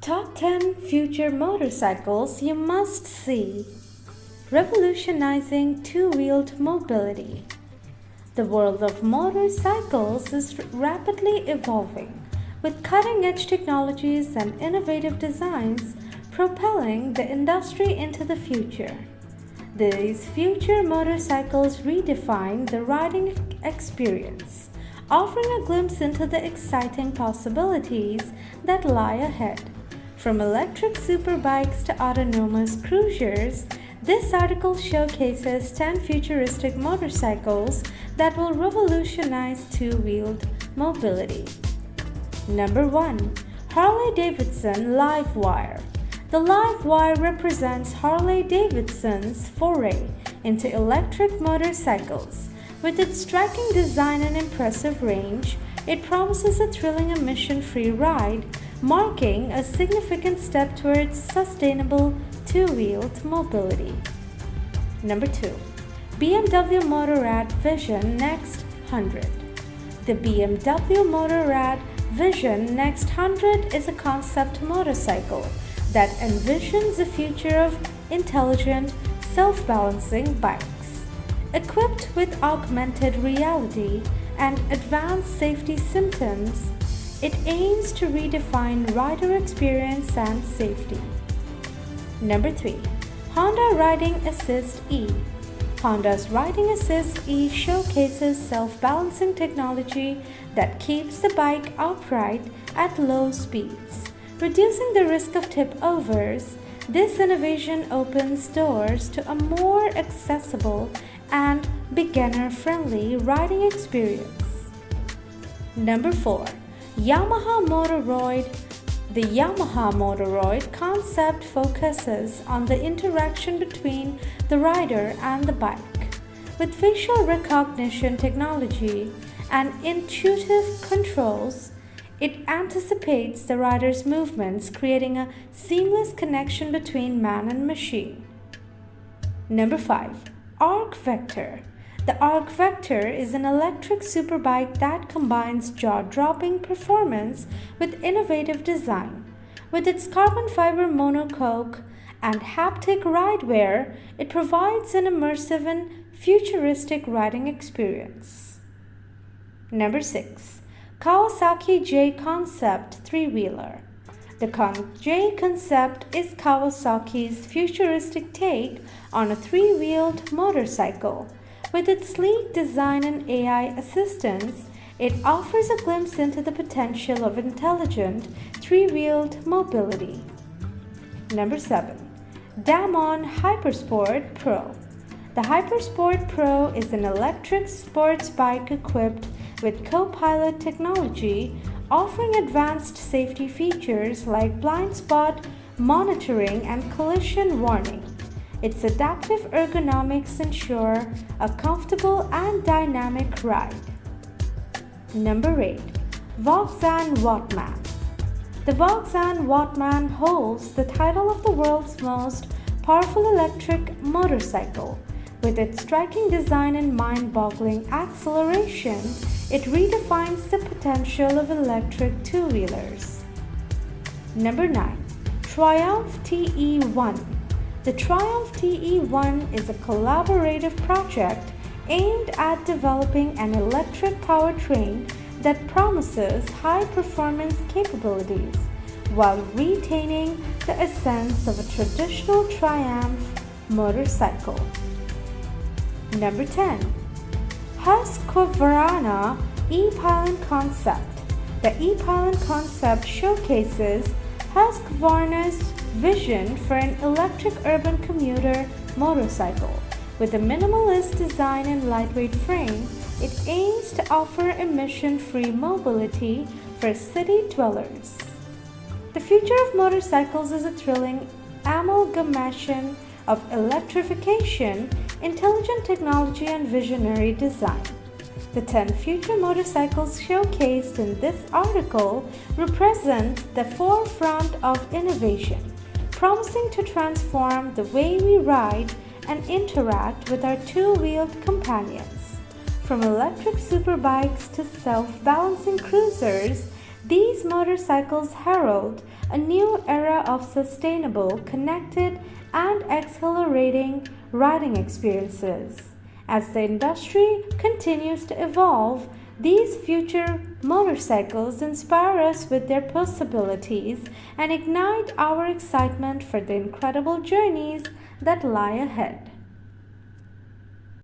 Top 10 Future Motorcycles You Must See. Revolutionizing two-wheeled mobility. The world of motorcycles is rapidly evolving, with cutting-edge technologies and innovative designs propelling the industry into the future. These future motorcycles redefine the riding experience, offering a glimpse into the exciting possibilities that lie ahead. From electric superbikes to autonomous cruisers, this article showcases 10 futuristic motorcycles that will revolutionize two-wheeled mobility. Number 1. Harley-Davidson Livewire. The Livewire represents Harley-Davidson's foray into electric motorcycles. With its striking design and impressive range, it promises a thrilling emission-free ride, marking a significant step towards sustainable two-wheeled mobility. Number 2. BMW Motorrad Vision Next 100. The BMW Motorrad Vision Next 100 is a concept motorcycle that envisions a future of intelligent, self-balancing bikes. Equipped with augmented reality and advanced safety systems, it aims to redefine rider experience and safety. Number 3. Honda Riding Assist E. Honda's Riding Assist E showcases self-balancing technology that keeps the bike upright at low speeds, reducing the risk of tip-overs. This innovation opens doors to a more accessible and beginner-friendly riding experience. Number 4. Yamaha Motoroid. The Yamaha Motoroid concept focuses on the interaction between the rider and the bike. With facial recognition technology and intuitive controls, it anticipates the rider's movements, creating a seamless connection between man and machine. Number 5. Arc Vector. The Arc Vector is an electric superbike that combines jaw-dropping performance with innovative design. With its carbon fiber monocoque and haptic ridewear, it provides an immersive and futuristic riding experience. Number 6. Kawasaki J Concept 3-wheeler. The J Concept is Kawasaki's futuristic take on a 3-wheeled motorcycle. With its sleek design and AI assistance, it offers a glimpse into the potential of intelligent 3-wheeled mobility. Number 7. Damon Hypersport Pro. The Hypersport Pro is an electric sports bike equipped with co-pilot technology, offering advanced safety features like blind spot monitoring and collision warning. Its adaptive ergonomics ensure a comfortable and dynamic ride. Number 8. Vauxhall Wattman. The Vauxhall Wattman holds the title of the world's most powerful electric motorcycle. With its striking design and mind-boggling acceleration, it redefines the potential of electric two-wheelers. Number 9. Triumph TE1. The Triumph TE1 is a collaborative project aimed at developing an electric powertrain that promises high-performance capabilities while retaining the essence of a traditional Triumph motorcycle. Number 10. Husqvarna E-Pilot Concept. The E-Pilot Concept showcases Husqvarna's vision for an electric urban commuter motorcycle. With a minimalist design and lightweight frame, it aims to offer emission-free mobility for city dwellers. The future of motorcycles is a thrilling amalgamation of electrification, intelligent technology, and visionary design. The 10 future motorcycles showcased in this article represent the forefront of innovation, promising to transform the way we ride and interact with our two-wheeled companions. From electric superbikes to self-balancing cruisers, These motorcycles herald a new era of sustainable, connected, and exhilarating riding experiences. As the industry continues to evolve, these future motorcycles inspire us with their possibilities and ignite our excitement for the incredible journeys that lie ahead.